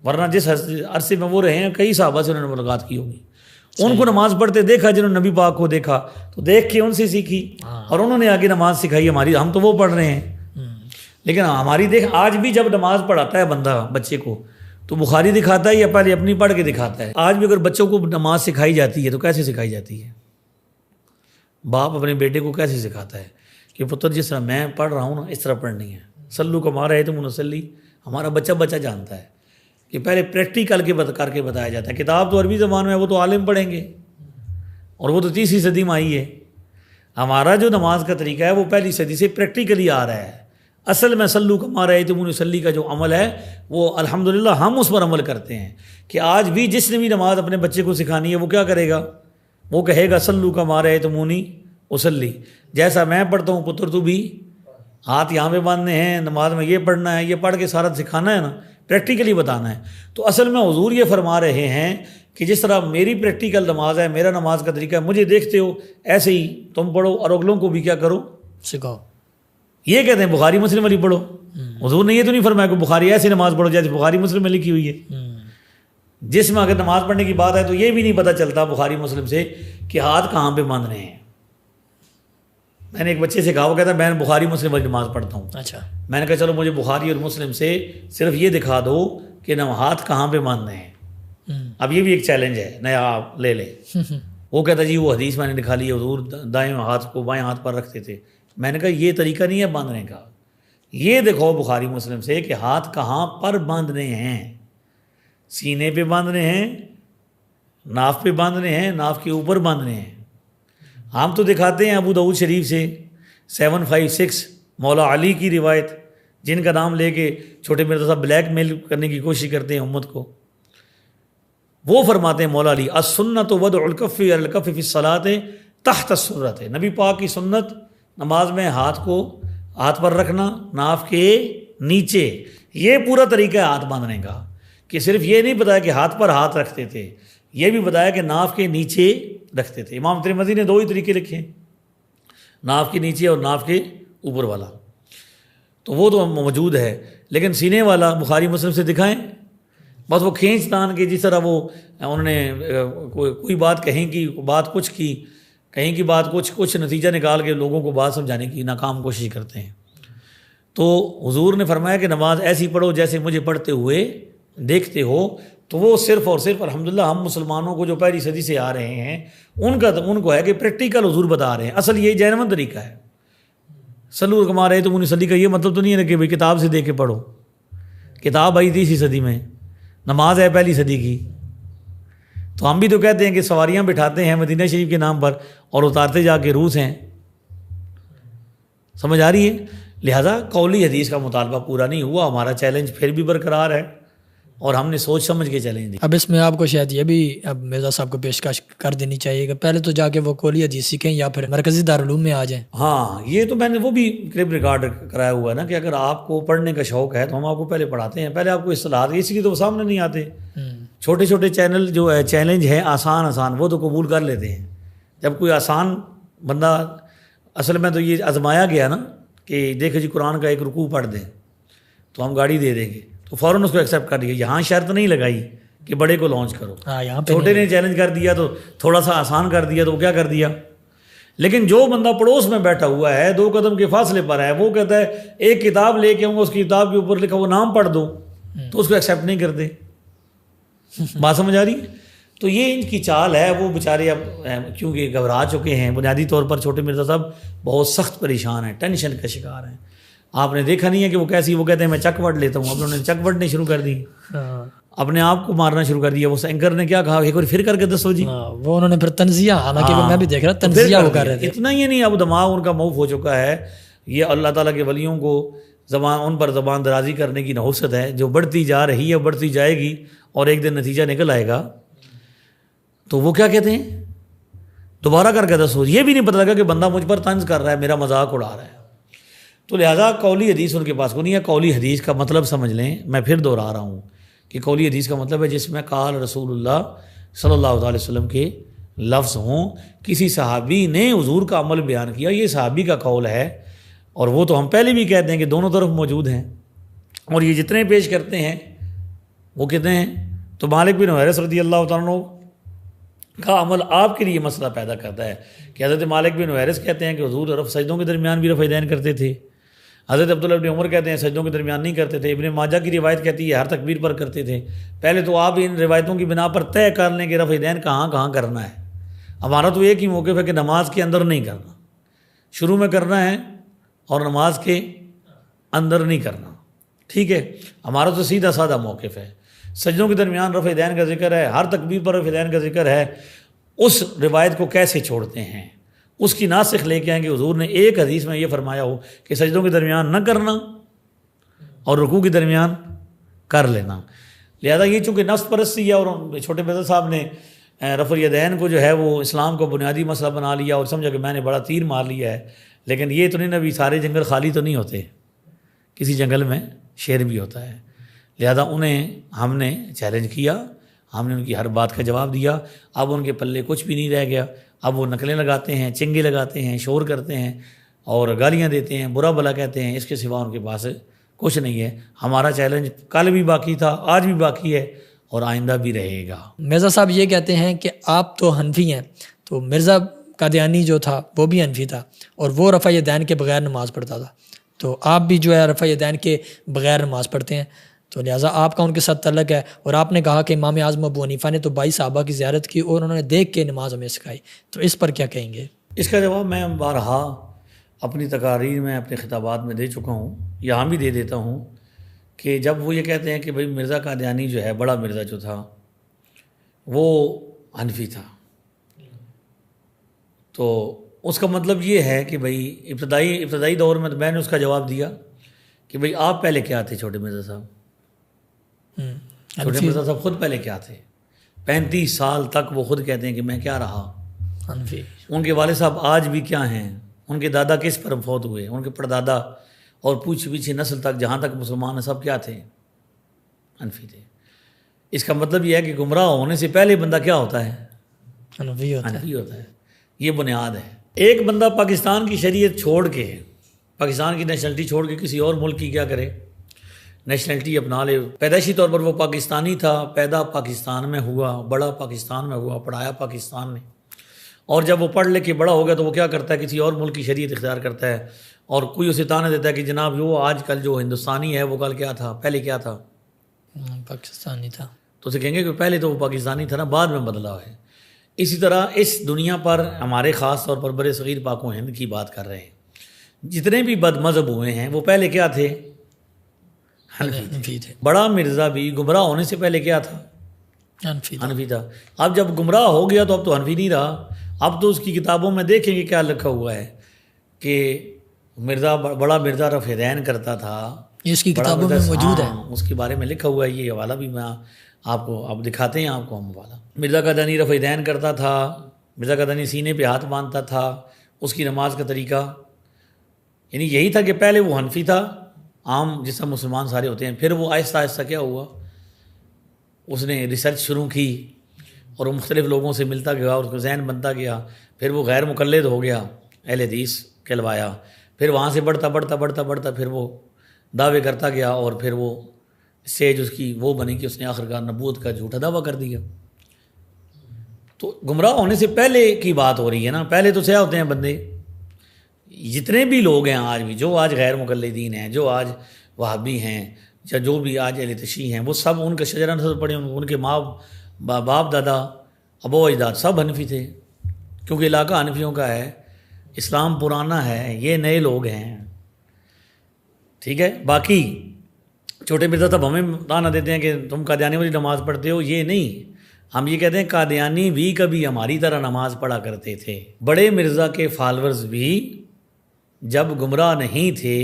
ورنہ جس عرصے میں وہ رہے ہیں کئی صحابہ سے انہوں نے ملاقات کی ہوگی. ان کو نماز پڑھتے دیکھا جنہوں نے نبی پاک کو دیکھا تو دیکھ کے ان سے سیکھی اور انہوں نے آگے نماز سکھائی. ہماری ہم تو وہ پڑھ رہے ہیں لیکن ہماری دیکھ آج بھی جب نماز پڑھاتا ہے بندہ بچے کو تو بخاری دکھاتا ہے یا پہلے اپنی پڑھ کے دکھاتا ہے؟ آج بھی اگر بچوں کو نماز سکھائی جاتی ہے تو کیسے سکھائی جاتی ہے؟ باپ اپنے بیٹے کو کیسے سکھاتا ہے کہ پتر جس طرح میں پڑھ رہا ہوں نا اس طرح پڑھنی ہے. سلو کو مارا ہے تو منسلی، ہمارا بچہ جانتا ہے کہ پہلے پریکٹیکل کر کے بتایا جاتا ہے. کتاب تو عربی زبان میں ہے، وہ تو عالم پڑھیں گے اور وہ تو 30ویں صدی میں آئی ہے. ہمارا جو نماز کا طریقہ ہے وہ پہلی صدی سے پریکٹیکلی آ رہا ہے. اصل میں سلو کا مارا ہے تو منسلی کا جو عمل ہے وہ الحمدللہ ہم اس پر عمل کرتے ہیں کہ آج بھی جس نے بھی نماز اپنے بچے کو سکھانی ہے وہ کیا کرے گا؟ وہ کہے گا سلو کا مارا ہے تو منی اسلی، جیسا میں پڑھتا ہوں پتر تو بھی ہاتھ یہاں پہ باندھنے ہیں، نماز میں یہ پڑھنا ہے، یہ پڑھ کے سارا سکھانا ہے نا، پریکٹیکلی بتانا ہے. تو اصل میں حضور یہ فرما رہے ہیں کہ جس طرح میری پریکٹیکل نماز ہے، میرا نماز کا طریقہ ہے، مجھے دیکھتے ہو ایسے ہی تم پڑھو اور اگلوں کو بھی کیا کرو؟ سکھاؤ. یہ کہتے ہیں بخاری مسلم والی پڑھو. حضور نے یہ تو نہیں فرمایا کہ بخاری ایسی نماز پڑھو جیسے بخاری مسلم میں لکھی ہوئی ہے. جس میں اگر نماز پڑھنے کی بات ہے تو یہ بھی نہیں پتہ چلتا بخاری مسلم سے کہ ہاتھ کہاں پہ باندھنے ہیں. میں نے ایک بچے سے کہا، وہ کہتا ہے میں بخاری مسلم والی نماز پڑھتا ہوں. اچھا. میں نے کہا چلو مجھے بخاری اور مسلم سے صرف یہ دکھا دو کہ ہاتھ کہاں پہ باندھنے ہیں. اب یہ بھی ایک چیلنج ہے نیا، آپ لے لیں. وہ کہتا جی وہ حدیث میں نے دکھا لی، حضور دائیں ہاتھ کو بائیں ہاتھ پر رکھتے تھے. میں نے کہا یہ طریقہ نہیں ہے باندھنے کا، یہ دیکھو بخاری مسلم سے کہ ہاتھ کہاں پر باندھنے ہیں. سینے پہ باندھنے ہیں، ناف پہ باندھنے ہیں، ناف کے اوپر باندھنے ہیں. ہم تو دکھاتے ہیں ابو داؤد شریف سے 756 مولا علی کی روایت، جن کا نام لے کے چھوٹے مرزا صاحب بلیک میل کرنے کی کوشش کرتے ہیں امت کو. وہ فرماتے ہیں مولا علی السنت وضع الکف علی الکف فی الصلاۃ تحت السرۃ، نبی پاک کی سنت نماز میں ہاتھ کو ہاتھ پر رکھنا ناف کے نیچے. یہ پورا طریقہ ہے ہاتھ باندھنے کا، کہ صرف یہ نہیں بتایا کہ ہاتھ پر ہاتھ رکھتے تھے، یہ بھی بتایا کہ ناف کے نیچے رکھتے تھے. امام ترمذی نے 2 ہی طریقے لکھے ہیں، ناف کے نیچے اور ناف کے اوپر والا. تو وہ تو موجود ہے، لیکن سینے والا بخاری مسلم سے دکھائیں، بس وہ کھینچ تان کے جس طرح وہ انہوں نے کوئی بات کہیں کی بات کچھ کی، کہیں کی بات کچھ نتیجہ نکال کے لوگوں کو بات سمجھانے کی ناکام کوشش کرتے ہیں۔ تو حضور نے فرمایا کہ نماز ایسی پڑھو جیسے مجھے پڑھتے ہوئے دیکھتے ہو، تو وہ صرف اور صرف الحمدللہ ہم مسلمانوں کو جو پہلی صدی سے آ رہے ہیں ان کو ہے کہ پریکٹیکل حضور بتا رہے ہیں، اصل یہ جینون طریقہ ہے۔ سلو کما رہے تو منی صدی کا یہ مطلب تو نہیں ہے کہ بھائی کتاب سے دیکھ کے پڑھو، کتاب آئی 30 صدی میں، نماز ہے پہلی صدی کی، تو ہم بھی تو کہتے ہیں کہ سواریاں بٹھاتے ہیں مدینہ شریف کے نام پر اور اتارتے جا کے روس ہیں، سمجھ آ رہی ہے؟ لہٰذا قولی حدیث کا مطالبہ پورا نہیں ہوا، ہمارا چیلنج پھر بھی برقرار ہے اور ہم نے سوچ سمجھ کے چیلنج دی۔ اب اس میں آپ کو شاید یہ بھی اب مرزا صاحب کو پیشکش کر دینی چاہیے کہ پہلے تو جا کے وہ قولی حدیث سیکھیں یا پھر مرکزی دارالعلوم میں آ جائیں۔ ہاں یہ تو میں نے وہ بھی کلپ ریکارڈ کرایا ہوا ہے نا کہ اگر آپ کو پڑھنے کا شوق ہے تو ہم آپ کو پہلے پڑھاتے ہیں، پہلے آپ کو اصطلاحات اس لیے تو وہ سامنے نہیں آتے، چھوٹے چھوٹے چینل جو ہے چیلنج ہے آسان وہ تو قبول کر لیتے ہیں۔ جب کوئی آسان بندہ، اصل میں تو یہ آزمایا گیا نا کہ دیکھو جی قرآن کا ایک رکوع پڑھ دیں تو ہم گاڑی دے دیں گے، تو فوراً اس کو ایکسیپٹ کر لیا۔ یہاں شرط نہیں لگائی کہ بڑے کو لانچ کرو، چھوٹے نے چیلنج کر دیا تو تھوڑا سا آسان کر دیا تو وہ کیا کر دیا۔ لیکن جو بندہ پڑوس میں بیٹھا ہوا ہے 2 قدم کے فاصلے پر ہے، وہ کہتا ہے ایک کتاب لے کے آؤں گا، اس کی کتاب کے اوپر لکھا وہ نام پڑھ دو، تو اس کو ایکسیپٹ نہیں کرتے۔ بات سمجھ آ رہی ہے؟ تو یہ ان کی چال ہے، وہ بیچارے اب کیونکہ گھبرا چکے ہیں بنیادی طور پر، چھوٹے مرزا صاحب بہت سخت پریشان ہیں، ٹینشن کا شکار ہیں۔ آپ نے دیکھا نہیں ہے کہ وہ کیسی، وہ کہتے ہیں میں چک ورڈ لیتا ہوں، اب انہوں نے چک ورڈ نہیں شروع کر دی، اپنے آپ کو مارنا شروع کر دیا۔ وہ اینکر نے کیا کہا، ایک بار پھر کر کے دسو جی، وہ انہوں نے پھر تنزیہ، حالانکہ میں بھی دیکھ رہا تنزیہ وہ کر رہے تھے۔ اتنا ہی نہیں، اب دماغ ان کا موف ہو چکا ہے۔ یہ اللہ تعالیٰ کے ولیوں کو ان پر زبان درازی کرنے کی نحوست ہے جو بڑھتی جا رہی ہے، بڑھتی جائے گی اور ایک دن نتیجہ نکل آئے گا۔ تو وہ کیا کہتے ہیں، دوبارہ کر کے دسو۔ یہ بھی نہیں پتہ لگا کہ بندہ مجھ پر طنز کر رہا ہے، میرا مذاق اڑا رہا ہے۔ تو لہٰذا قولی حدیث ان کے پاس کو نہیں ہے۔ قولی حدیث کا مطلب سمجھ لیں، میں پھر دوہرا رہا ہوں کہ قولی حدیث کا مطلب ہے جس میں قال رسول اللہ صلی اللہ علیہ وسلم کے لفظ ہوں، کسی صحابی نے حضور کا عمل بیان کیا، یہ صحابی کا قول ہے، اور وہ تو ہم پہلے بھی کہتے ہیں کہ دونوں طرف موجود ہیں، اور یہ جتنے پیش کرتے ہیں وہ کہتے ہیں۔ تو مالک بن حویرث رضی اللہ تعالیٰ عنہ کا عمل آپ کے لیے مسئلہ پیدا کرتا ہے کہ حضرت مالک بن حویرث کہتے ہیں کہ حضور سجدوں کے درمیان بھی رفع یدین کرتے تھے، حضرت عبداللہ بن عمر کہتے ہیں سجدوں کے درمیان نہیں کرتے تھے، ابن ماجہ کی روایت کہتی ہے ہر تکبیر پر کرتے تھے۔ پہلے تو آپ ان روایتوں کی بنا پر طے کر لیں کہ رفع یدین کہاں کہاں کرنا ہے۔ ہمارا تو ایک ہی موقف ہے کہ نماز کے اندر نہیں کرنا، شروع میں کرنا ہے اور نماز کے اندر نہیں کرنا، ٹھیک ہے؟ ہمارا تو سیدھا سادہ موقف ہے۔ سجدوں کے درمیان رفع یدین کا ذکر ہے، ہر تکبیر پر رفع یدین کا ذکر ہے، اس روایت کو کیسے چھوڑتے ہیں؟ اس کی ناسخ لے کے آئیں کہ حضور نے ایک حدیث میں یہ فرمایا ہو کہ سجدوں کے درمیان نہ کرنا اور رکوع کے درمیان کر لینا۔ لہذا یہ چونکہ نفس پرستی ہے، اور چھوٹے مرزا صاحب نے رفع الیدین کو جو ہے وہ اسلام کو بنیادی مسئلہ بنا لیا اور سمجھا کہ میں نے بڑا تیر مار لیا ہے۔ لیکن یہ تو نہیں نا، بھی سارے جنگل خالی تو نہیں ہوتے، کسی جنگل میں شیر بھی ہوتا ہے۔ لہذا انہیں ہم نے چیلنج کیا، ہم نے ان کی ہر بات کا جواب دیا۔ اب ان کے پلے کچھ بھی نہیں رہ گیا، اب وہ نقلیں لگاتے ہیں، چنگے لگاتے ہیں، شور کرتے ہیں اور گالیاں دیتے ہیں، برا بھلا کہتے ہیں، اس کے سوا ان کے پاس کچھ نہیں ہے۔ ہمارا چیلنج کل بھی باقی تھا، آج بھی باقی ہے اور آئندہ بھی رہے گا۔ مرزا صاحب یہ کہتے ہیں کہ آپ تو حنفی ہیں، تو مرزا قادیانی جو تھا وہ بھی حنفی تھا اور وہ رفع یدین کے بغیر نماز پڑھتا تھا، تو آپ بھی جو ہے رفع یدین کے بغیر نماز پڑھتے ہیں، تو لہٰذا آپ کا ان کے ساتھ تعلق ہے۔ اور آپ نے کہا کہ امام اعظم ابو حنیفہ نے تو 22 صحابہ کی زیارت کی اور انہوں نے دیکھ کے نماز ہمیں سکھائی، تو اس پر کیا کہیں گے؟ اس کا جواب میں بارہا اپنی تقاریر میں، اپنے خطابات میں دے چکا ہوں، یہاں بھی دے دیتا ہوں کہ جب وہ یہ کہتے ہیں کہ بھئی مرزا قادیانی جو ہے، بڑا مرزا جو تھا وہ حنفی تھا، تو اس کا مطلب یہ ہے کہ بھئی ابتدائی دور میں نے اس کا جواب دیا کہ بھئی آپ پہلے کیا تھے چھوٹے مرزا صاحب؟ چھوٹے مرزا صاحب خود پہلے کیا تھے؟ 35 سال تک وہ خود کہتے ہیں کہ میں کیا رہا۔ حنفی۔ ان کے والد صاحب آج بھی کیا ہیں، ان کے دادا کس پر فوت ہوئے، ان کے پردادا اور پیچھے نسل تک جہاں تک مسلمان ہیں سب کیا تھے؟ حنفی تھے۔ اس کا مطلب یہ ہے کہ گمراہ ہونے سے پہلے بندہ کیا ہوتا ہے؟ حنفی ہوتا ہے۔ حنفی ہوتا ہے۔ یہ بنیاد ہے۔ ایک بندہ پاکستان کی شریعت چھوڑ کے پاکستان کی نیشنلٹی چھوڑ کے کسی اور ملک کی کیا کرے، نیشنلٹی اپنا لے. پیدائشی طور پر وہ پاکستانی تھا، پیدا پاکستان میں ہوا، بڑا پاکستان میں ہوا، پڑھایا پاکستان میں، اور جب وہ پڑھ لے کے بڑا ہو گیا تو وہ کیا کرتا ہے، کسی اور ملک کی شریعت اختیار کرتا ہے، اور کوئی اسے تانے دیتا ہے کہ جناب وہ آج کل جو ہندوستانی ہے وہ کل کیا تھا، پہلے کیا تھا، پاکستانی تھا. تو اسے کہیں گے کہ پہلے تو وہ پاکستانی تھا نا، بعد میں بدلا ہے. اسی طرح اس دنیا پر ہمارے خاص طور پر بر صغیر پاک و ہند کی بات کر رہے ہیں، جتنے بھی بد مذہب ہوئے ہیں وہ پہلے کیا تھے، حنفی تھے. بڑا مرزا بھی گمراہ ہونے سے پہلے کیا تھا، حنفی تھا. اب جب گمراہ ہو گیا تو اب تو حنفی نہیں رہا، اب تو اس کی کتابوں میں دیکھیں گے کیا لکھا ہوا ہے کہ بڑا مرزا رفع دین کرتا تھا. یہ اس کی کتابوں میں موجود ہے، اس کے بارے میں لکھا ہوا ہے. یہ حوالہ بھی میں آپ کو اب دکھاتے ہیں، آپ کو ہم حوالہ. مرزا قادیانی رفع دین کرتا تھا، مرزا قادیانی سینے پہ ہاتھ باندھتا تھا. اس کی نماز کا طریقہ یعنی یہی تھا کہ پہلے وہ حنفی تھا، عام جس طرح مسلمان سارے ہوتے ہیں، پھر وہ آہستہ آہستہ کیا ہوا، اس نے ریسرچ شروع کی اور وہ مختلف لوگوں سے ملتا گیا اور اس کا ذہن بنتا گیا. پھر وہ غیر مقلد ہو گیا، اہل حدیث کہلوایا. پھر وہاں سے بڑھتا پھر وہ دعوے کرتا گیا، اور پھر وہ اسٹیج اس کی وہ بنی کہ اس نے آخرکار نبوت کا جھوٹا دعویٰ کر دیا. تو گمراہ ہونے سے پہلے کی بات ہو رہی ہے نا، پہلے تو کیا ہوتے ہیں بندے، جتنے بھی لوگ ہیں آج بھی، جو آج غیر مقلدین ہیں، جو آج وہابی ہیں، یا جو بھی آج اہل تشیع ہیں، وہ سب ان کا شجرہ نسب پڑھے، ان کے ماں باپ دادا ابو اجداد سب حنفی تھے، کیونکہ علاقہ حنفیوں کا ہے، اسلام پرانا ہے، یہ نئے لوگ ہیں. ٹھیک ہے. باقی چھوٹے مرزا صاحب ہمیں تانا دیتے ہیں کہ تم قادیانی والی نماز پڑھتے ہو، یہ نہیں، ہم یہ کہتے ہیں قادیانی بھی کبھی ہماری طرح نماز پڑھا کرتے تھے. بڑے مرزا کے فالورز بھی جب گمراہ نہیں تھے،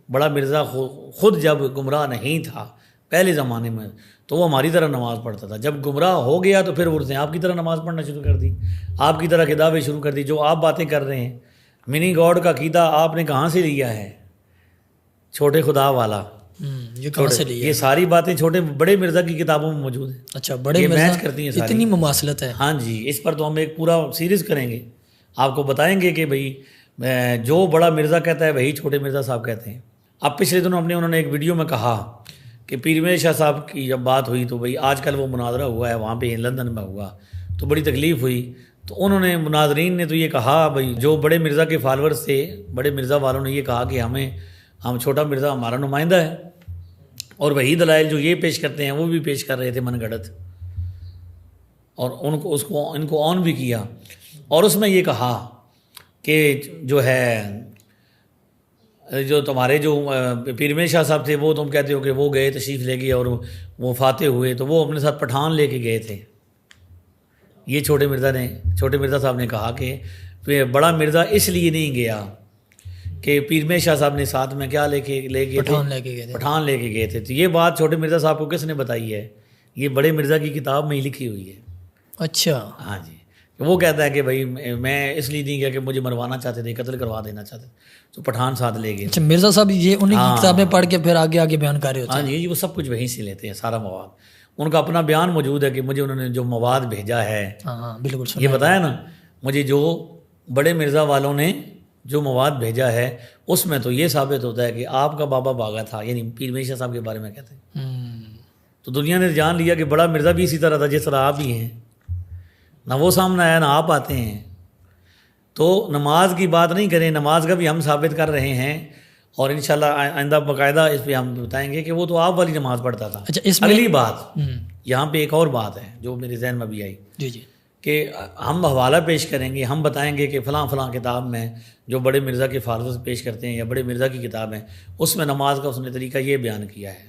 بڑا مرزا خود جب گمراہ نہیں تھا پہلے زمانے میں، تو وہ ہماری طرح نماز پڑھتا تھا. جب گمراہ ہو گیا تو پھر اس نے آپ کی طرح نماز پڑھنا شروع کر دی، آپ کی طرح کے دعوے شروع کر دی. جو آپ باتیں کر رہے ہیں، منی گاڈ کا عقیدہ آپ نے کہاں سے لیا ہے، چھوٹے خدا والا، یہ کہاں سے لیا؟ یہ ساری باتیں چھوٹے بڑے مرزا کی کتابوں میں موجود ہیں. اچھا، بڑے مرزا میچ کرتی ہیں، اتنی مماثلت ہے. ہاں جی، اس پر تو ہم ایک پورا سیریز کریں گے، آپ کو بتائیں گے کہ بھئی جو بڑا مرزا کہتا ہے وہی چھوٹے مرزا صاحب کہتے ہیں. اب پچھلے دنوں انہوں نے ایک ویڈیو میں کہا کہ پیر میرزا شاہ صاحب کی جب بات ہوئی تو بھئی آج کل وہ مناظرہ ہوا ہے وہاں پہ لندن میں ہوا تو بڑی تکلیف ہوئی. تو انہوں نے مناظرین نے تو یہ کہا بھئی جو بڑے مرزا کے فالورز تھے، بڑے مرزا والوں نے یہ کہا کہ ہم چھوٹا مرزا ہمارا نمائندہ ہے، اور وہی دلائل جو یہ پیش کرتے ہیں وہ بھی پیش کر رہے تھے من گھڑت، اور ان کو آن بھی کیا. اور اس میں یہ کہا کہ جو ہے جو تمہارے جو پیر میرزا شاہ صاحب تھے وہ تم کہتے ہو کہ وہ گئے تشریف لے گئے اور وہ فاتح ہوئے، تو وہ اپنے ساتھ پٹھان لے کے گئے تھے. یہ چھوٹے مرزا صاحب نے کہا کہ بڑا مرزا اس لیے نہیں گیا کہ پیر میرزا شاہ صاحب نے ساتھ میں کیا لے کے گئے تھے، پٹھان لے کے گئے تھے. تو یہ بات چھوٹے مرزا صاحب کو کس نے بتائی ہے؟ یہ بڑے مرزا کی کتاب میں ہی لکھی ہوئی ہے. اچھا. ہاں جی. وہ کہتا ہے کہ بھائی میں اس لیے نہیں گیا کہ مجھے مروانا چاہتے تھے، قتل کروا دینا چاہتے تھے، تو پٹھان ساتھ لے گئے. اچھا، مرزا صاحب یہ انہیں کی کتابیں پڑھ کے پھر آگے بیان کر رہے ہوتے ہیں. ہاں جی، وہ سب کچھ وہیں سے لیتے ہیں، سارا مواد ان کا اپنا بیان موجود ہے کہ مجھے انہوں نے جو مواد بھیجا ہے. ہاں بالکل، یہ بتایا نا مجھے جو بڑے مرزا والوں نے جو مواد بھیجا ہے اس میں تو یہ ثابت ہوتا ہے کہ آپ کا بابا باغا تھا، یعنی پیر میرزا صاحب کے بارے میں کہتے ہیں. تو دنیا نے جان لیا کہ بڑا مرزا بھی اسی طرح تھا جس طرح آپ ہی ہیں، نہ وہ سامنے آیا نہ آپ آتے ہیں. تو نماز کی بات نہیں کریں، نماز کا بھی ہم ثابت کر رہے ہیں، اور انشاءاللہ آئندہ باقاعدہ اس پہ ہم بتائیں گے کہ وہ تو آپ والی نماز پڑھتا تھا. اچھا، اس میں اگلی بات یہاں پہ ایک اور بات ہے جو میرے ذہن میں بھی آئی، جی جی، کہ ہم حوالہ پیش کریں گے، ہم بتائیں گے کہ فلاں فلاں کتاب میں جو بڑے مرزا کے فالورز پیش کرتے ہیں یا بڑے مرزا کی کتاب ہے اس میں نماز کا اس نے طریقہ یہ بیان کیا ہے،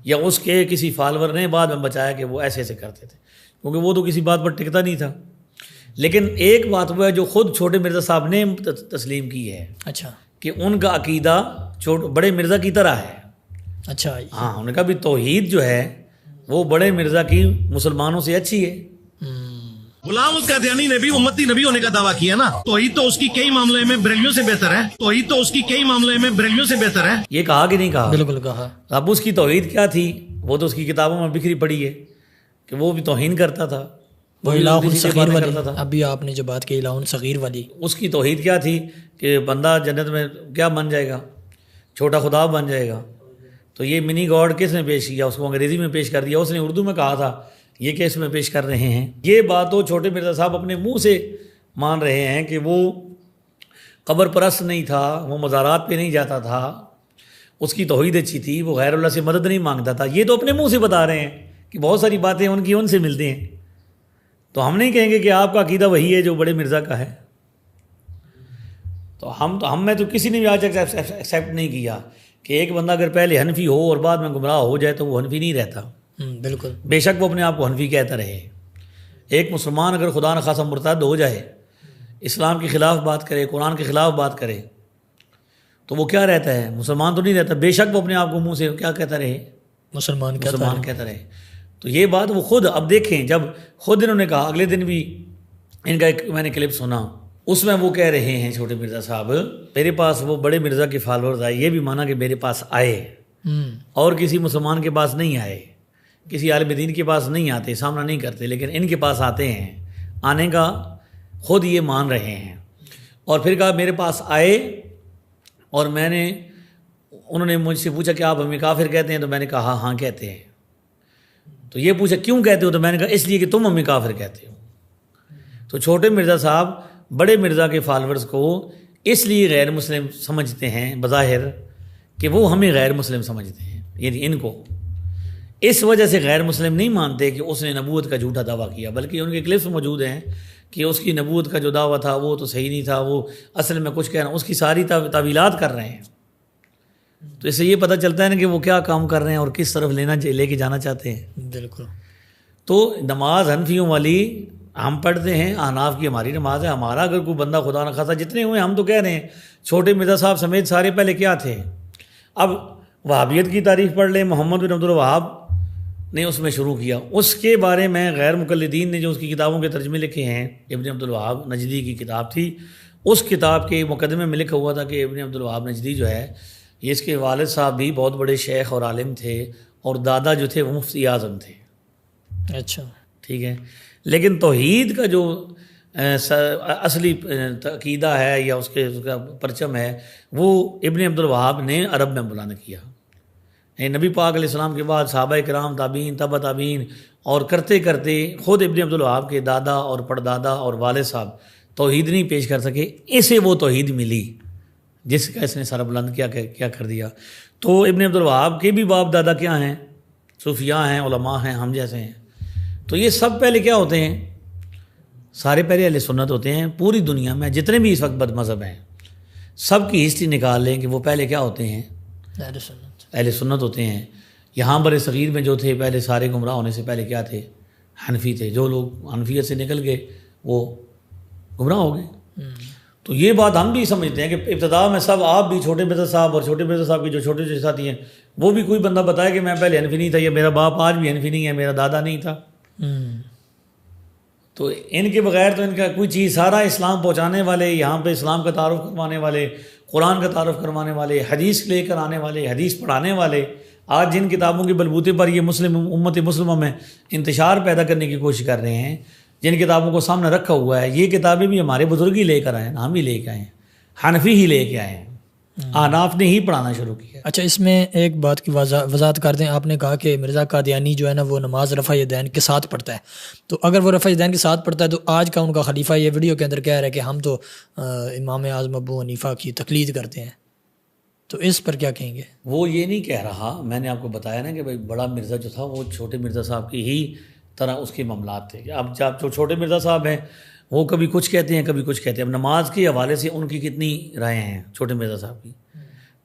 یا اس کے کسی فالور نے بعد میں بچایا کہ وہ ایسے ایسے کرتے تھے، کیونکہ وہ تو کسی بات پر ٹکتا نہیں تھا. لیکن ایک بات وہ ہے جو خود چھوٹے مرزا صاحب نے تسلیم کی ہے، اچھا، کہ ان کا عقیدہ بڑے مرزا کی طرح ہے. اچھا، ہاں، ان کا بھی توحید جو ہے وہ بڑے مرزا کی مسلمانوں سے اچھی ہے. غلام القادیانی نے بھی امتی نبی ہونے کا دعویٰ کیا نا، توحید تو اس کی کئی معاملے میں بریلویوں سے بہتر ہے، توحید تو اس کی کئی معاملے میں بریلویوں سے بہتر ہے. یہ کہا کہ نہیں کہا؟ بالکل کہا. اب اس کی توحید کیا تھی وہ تو اس کی کتابوں میں بکھری پڑی ہے کہ وہ بھی توہین کرتا تھا، وہ الہ صغیر والی، ابھی آپ نے جو بات کی الہ صغیر والی، اس کی توحید کیا تھی کہ بندہ جنت میں کیا بن جائے گا، چھوٹا خدا بن جائے گا. تو یہ منی گاڈ کس نے پیش کیا؟ اس کو انگریزی میں پیش کر دیا, اس نے اردو میں کہا تھا, یہ کیس میں پیش کر رہے ہیں. یہ بات تو چھوٹے مرزا صاحب اپنے منہ سے مان رہے ہیں کہ وہ قبر پرست نہیں تھا, وہ مزارات پہ نہیں جاتا تھا, اس کی توحید اچھی تھی, وہ غیر اللہ سے مدد نہیں مانگتا تھا. یہ تو اپنے منہ سے بتا رہے ہیں کہ بہت ساری باتیں ان کی ان سے ملتی ہیں. تو ہم نہیں کہیں گے کہ آپ کا عقیدہ وہی ہے جو بڑے مرزا کا ہے. تو ہم میں تو کسی نے بھی آج تک ایکسیپٹ نہیں کیا کہ ایک بندہ اگر پہلے حنفی ہو اور بعد میں گمراہ ہو جائے تو وہ حنفی نہیں رہتا. بالکل, بے شک وہ اپنے آپ کو حنفی کہتا رہے. ایک مسلمان اگر خدا نخواستہ مرتد ہو جائے, اسلام کے خلاف بات کرے, قرآن کے خلاف بات کرے, تو وہ کیا رہتا ہے؟ مسلمان تو نہیں رہتا. بے شک وہ اپنے آپ کو منہ سے کیا کہتا رہے؟ مسلمان کہتا رہے. تو یہ بات وہ خود, اب دیکھیں جب خود انہوں نے کہا, اگلے دن بھی ان کا ایک میں نے کلپ سنا, اس میں وہ کہہ رہے ہیں چھوٹے مرزا صاحب, میرے پاس وہ بڑے مرزا کے فالورز آئے, یہ بھی مانا کہ میرے پاس آئے اور کسی مسلمان کے پاس نہیں آئے, کسی عالم دین کے پاس نہیں آتے, سامنا نہیں کرتے, لیکن ان کے پاس آتے ہیں. آنے کا خود یہ مان رہے ہیں. اور پھر کہا میرے پاس آئے اور انہوں نے مجھ سے پوچھا کہ آپ ہمیں کافر کہتے ہیں؟ تو میں نے کہا ہاں کہتے ہیں. تو یہ پوچھا کیوں کہتے ہو؟ تو میں نے کہا اس لیے کہ تم ہمیں کافر کہتے ہو. تو چھوٹے مرزا صاحب بڑے مرزا کے فالورز کو اس لیے غیر مسلم سمجھتے ہیں بظاہر کہ وہ ہمیں غیر مسلم سمجھتے ہیں, یعنی ان کو اس وجہ سے غیر مسلم نہیں مانتے کہ اس نے نبوت کا جھوٹا دعویٰ کیا, بلکہ ان کے کلپس موجود ہیں کہ اس کی نبوت کا جو دعویٰ تھا وہ تو صحیح نہیں تھا, وہ اصل میں کچھ کہہ رہا, اس کی ساری تعویلات کر رہے ہیں. تو اس سے یہ پتہ چلتا ہے نا کہ وہ کیا کام کر رہے ہیں اور کس طرف لے کے جانا چاہتے ہیں. بالکل. تو نماز حنفیوں والی ہم پڑھتے ہیں, احناف کی ہماری نماز ہے. ہمارا اگر کوئی بندہ خدا نخواستہ جتنے ہوئے ہم تو کہہ رہے ہیں چھوٹے مرزا صاحب سمیت سارے پہلے کیا تھے. اب وہابیت کی تعریف پڑھ لیں, محمد بن عبد الوہاب نے اس میں شروع کیا. اس کے بارے میں غیر مقلدین نے جو اس کی کتابوں کے ترجمے لکھے ہیں, ابن عبد الوہاب نجدی کی کتاب تھی, اس کتاب کے مقدمے میں لکھا ہوا تھا کہ ابن عبد الوہاب نجدی جو ہے یہ اس کے والد صاحب بھی بہت بڑے شیخ اور عالم تھے, اور دادا جو تھے وہ مفتی اعظم تھے. اچھا ٹھیک ہے, لیکن توحید کا جو اصلی عقیدہ ہے یا اس کا پرچم ہے وہ ابن عبد الوہاب نے عرب میں بلند کیا. نبی پاک علیہ السلام کے بعد صحابہ کرام, تابعین, تبع تابعین, اور کرتے کرتے خود ابن عبد الوہاب کے دادا اور پردادا اور والد صاحب توحید نہیں پیش کر سکے, اسے وہ توحید ملی جس کا اس نے سارا بلند کیا کر دیا. تو ابن عبد الوہاب کے بھی باپ دادا کیا ہیں؟ صوفیاء ہیں, علماء ہیں, ہم جیسے ہیں. تو یہ سب پہلے کیا ہوتے ہیں؟ سارے پہلے اہل سنت ہوتے ہیں. پوری دنیا میں جتنے بھی اس وقت بد مذہب ہیں سب کی ہسٹری نکال لیں کہ وہ پہلے کیا ہوتے ہیں؟ اہل سنت ہوتے ہیں. یہاں بر صغیر میں جو تھے پہلے سارے گمراہ ہونے سے پہلے کیا تھے؟ حنفی تھے. جو لوگ حنفیت سے نکل گئے وہ گمراہ ہو گئے. تو یہ بات ہم بھی سمجھتے ہیں کہ ابتدا میں سب آپ بھی چھوٹے مرزا صاحب اور چھوٹے مرزا صاحب کے جو چھوٹے چھوٹے ساتھی ہیں وہ بھی کوئی بندہ بتائے کہ میں پہلے حنفی نہیں تھا, یا میرا باپ آج بھی حنفی نہیں ہے, میرا دادا نہیں تھا. تو ان کے بغیر تو ان کا کوئی چیز, سارا اسلام پہنچانے والے, یہاں پہ اسلام کا تعارف کروانے والے, قرآن کا تعارف کروانے والے, حدیث لے کر آنے والے, حدیث پڑھانے والے, آج جن کتابوں کے بلبوتے پر یہ امت مسلمہ میں انتشار پیدا کرنے کی کوشش کر رہے ہیں, جن کتابوں کو سامنے رکھا ہوا ہے, یہ کتابیں بھی ہمارے بزرگ ہی لے کر آئے ہیں, ہم ہی لے کے آئے ہیں, حنفی ہی لے کے آئے ہیں, احناف نے ہی پڑھانا شروع کیا. اچھا, اس میں ایک بات کی وضاحت کر دیں. آپ نے کہا کہ مرزا قادیانی جو ہے نا وہ نماز رفع یدین کے ساتھ پڑھتا ہے, تو اگر وہ رفع یدین کے ساتھ پڑھتا ہے تو آج کا ان کا خلیفہ یہ ویڈیو کے اندر کہہ رہا ہے کہ ہم تو امام اعظم ابو حنیفہ کی تقلید کرتے ہیں, تو اس پر کیا کہیں گے؟ وہ یہ نہیں کہہ رہا, میں نے آپ کو بتایا نا کہ بھائی بڑا مرزا جو تھا وہ چھوٹے مرزا صاحب کی ہی طرح اس کے معاملات تھے. اب جب جو چھوٹے مرزا صاحب ہیں وہ کبھی کچھ کہتے ہیں کبھی کچھ کہتے ہیں. اب نماز کے حوالے سے ان کی کتنی رائے ہیں چھوٹے مرزا صاحب کی.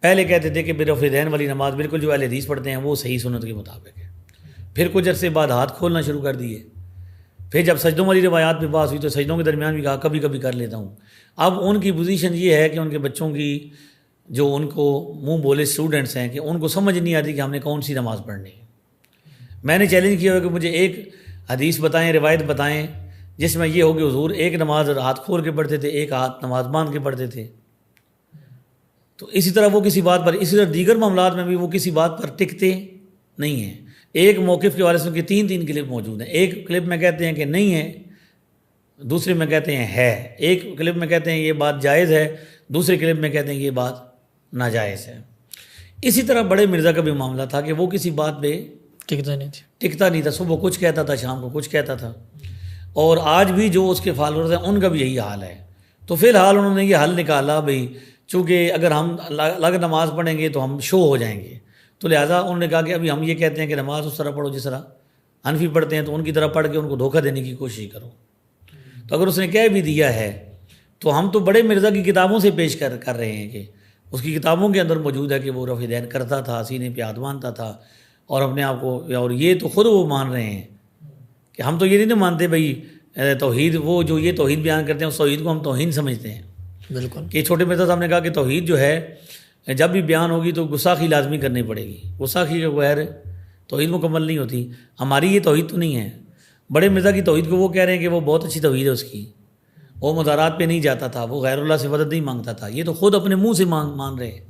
پہلے کہتے تھے کہ رفع یدین والی نماز بالکل جو اہل حدیث پڑھتے ہیں وہ صحیح سنت کے مطابق ہے. پھر کچھ عرصے بعد ہاتھ کھولنا شروع کر دیے. پھر جب سجدوں والی روایات پہ بات ہوئی تو سجدوں کے درمیان بھی کہا کبھی کبھی کر لیتا ہوں. اب ان کی پوزیشن یہ ہے کہ ان کے بچوں کی جو ان کو منہ بولے اسٹوڈنٹس ہیں کہ ان کو سمجھ نہیں آتی کہ ہم نے کون سی نماز پڑھنی ہے. میں نے چیلنج کیا ہوا کہ مجھے ایک حدیث بتائیں, روایت بتائیں جس میں یہ ہو کہ حضور ایک نماز ہاتھ کھول کے پڑھتے تھے, ایک ہاتھ نماز باندھ کے پڑھتے تھے. تو اسی طرح وہ کسی بات پر, اسی طرح دیگر معاملات میں بھی وہ کسی بات پر ٹکتے نہیں ہیں. ایک موقف کے والے سے ان کے تین کلپ موجود ہیں. ایک کلپ میں کہتے ہیں کہ نہیں ہے, دوسرے میں کہتے ہیں ہے. ایک کلپ میں کہتے ہیں یہ بات جائز ہے, دوسرے کلپ میں کہتے ہیں یہ بات ناجائز ہے. اسی طرح بڑے مرزا کا بھی معاملہ تھا کہ وہ کسی بات پہ ٹکتا نہیں تھی. ٹکتا نہیں تھا. صبح کچھ کہتا تھا، شام کو کچھ کہتا تھا. اور آج بھی جو اس کے فالوورز ہیں ان کا بھی یہی حال ہے. تو فی الحال انہوں نے یہ حل نکالا بھئی چونکہ اگر ہم الگ نماز پڑھیں گے تو ہم شو ہو جائیں گے، تو لہٰذا انہوں نے کہا کہ ابھی ہم یہ کہتے ہیں کہ نماز اس طرح پڑھو جس طرح حنفی پڑھتے ہیں، تو ان کی طرح پڑھ کے ان کو دھوکہ دینے کی کوشش کرو. تو اگر اس نے کہہ بھی دیا ہے تو ہم تو بڑے مرزا کی کتابوں سے پیش کر رہے ہیں کہ اس کی کتابوں کے اندر موجود ہے کہ وہ رفع دین کرتا تھا، سینے پہ ہاتھ باندھتا تھا اور اپنے آپ کو، اور یہ تو خود وہ مان رہے ہیں کہ ہم تو یہ نہیں مانتے بھائی توحید، وہ جو یہ توحید بیان کرتے ہیں اس توحید کو ہم توہین سمجھتے ہیں. بالکل. کہ چھوٹے مرزا صاحب نے کہا کہ توحید جو ہے جب بھی بیان ہوگی تو گستاخی لازمی کرنی پڑے گی، گستاخی کے بغیر توحید مکمل نہیں ہوتی. ہماری یہ توحید تو نہیں ہے. بڑے مرزا کی توحید کو وہ کہہ رہے ہیں کہ وہ بہت اچھی توحید ہے اس کی، وہ مزارات پہ نہیں جاتا تھا، وہ غیر اللہ سے مدد نہیں مانگتا تھا. یہ تو خود اپنے منہ سے مان رہے ہیں.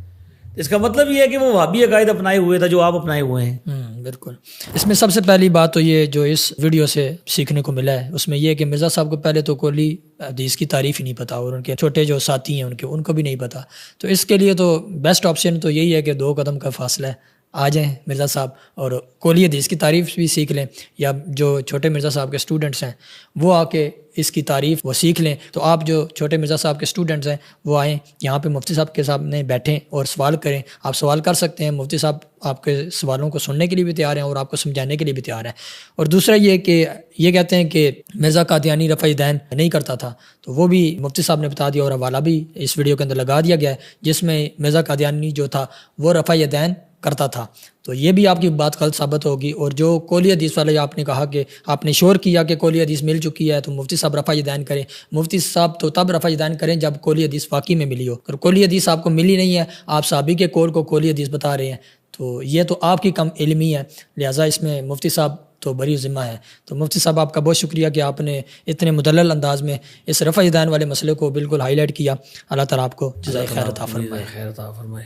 اس کا مطلب یہ ہے کہ وہ وہابی عقائد اپنائے ہوئے تھا جو آپ اپنائے ہوئے ہیں. بالکل. اس میں سب سے پہلی بات تو یہ جو اس ویڈیو سے سیکھنے کو ملا ہے اس میں یہ کہ مرزا صاحب کو پہلے تو کولی حدیث کی تعریف ہی نہیں پتہ، اور ان کے چھوٹے جو ساتھی ہیں ان کو بھی نہیں پتہ. تو اس کے لیے تو بیسٹ آپشن تو یہی ہے کہ 2 قدم کا فاصلہ ہے، آ جائیں مرزا صاحب اور کولی حدیث کی تعریف بھی سیکھ لیں، یا جو چھوٹے مرزا صاحب کے اسٹوڈنٹس ہیں وہ آ کے اس کی تعریف وہ سیکھ لیں. تو آپ جو چھوٹے مرزا صاحب کے اسٹوڈنٹس ہیں وہ آئیں یہاں پہ مفتی صاحب کے سامنے بیٹھیں اور سوال کریں. آپ سوال کر سکتے ہیں، مفتی صاحب آپ کے سوالوں کو سننے کے لیے بھی تیار ہیں اور آپ کو سمجھانے کے لیے بھی تیار ہیں. اور دوسرا یہ کہ یہ کہتے ہیں کہ مرزا قادیانی رفع دین نہیں کرتا تھا، تو وہ بھی مفتی صاحب نے بتا دیا اور حوالہ بھی اس ویڈیو کے اندر لگا دیا گیا ہے جس میں مرزا قادیانی جو تھا وہ رفع دین کرتا تھا. تو یہ بھی آپ کی بات غلط ثابت ہوگی. اور جو کولی حدیث والے آپ نے کہا کہ آپ نے شور کیا کہ کولی حدیث مل چکی ہے تو مفتی صاحب رفع دین کریں، مفتی صاحب تو تب رفع دین کریں جب کولی حدیث واقعی میں ملی ہو. اگر کولی حدیث آپ کو ملی نہیں ہے، آپ صحابی کے قول کو کولی حدیث بتا رہے ہیں، تو یہ تو آپ کی کم علمی ہے. لہٰذا اس میں مفتی صاحب تو بری ذمہ ہے. تو مفتی صاحب آپ کا بہت شکریہ کہ آپ نے اتنے مدلل انداز میں اس رفع دین والے مسئلے کو بالکل ہائی لائٹ کیا. اللہ تعالیٰ آپ کو جزائے خیر عطا فرمائے.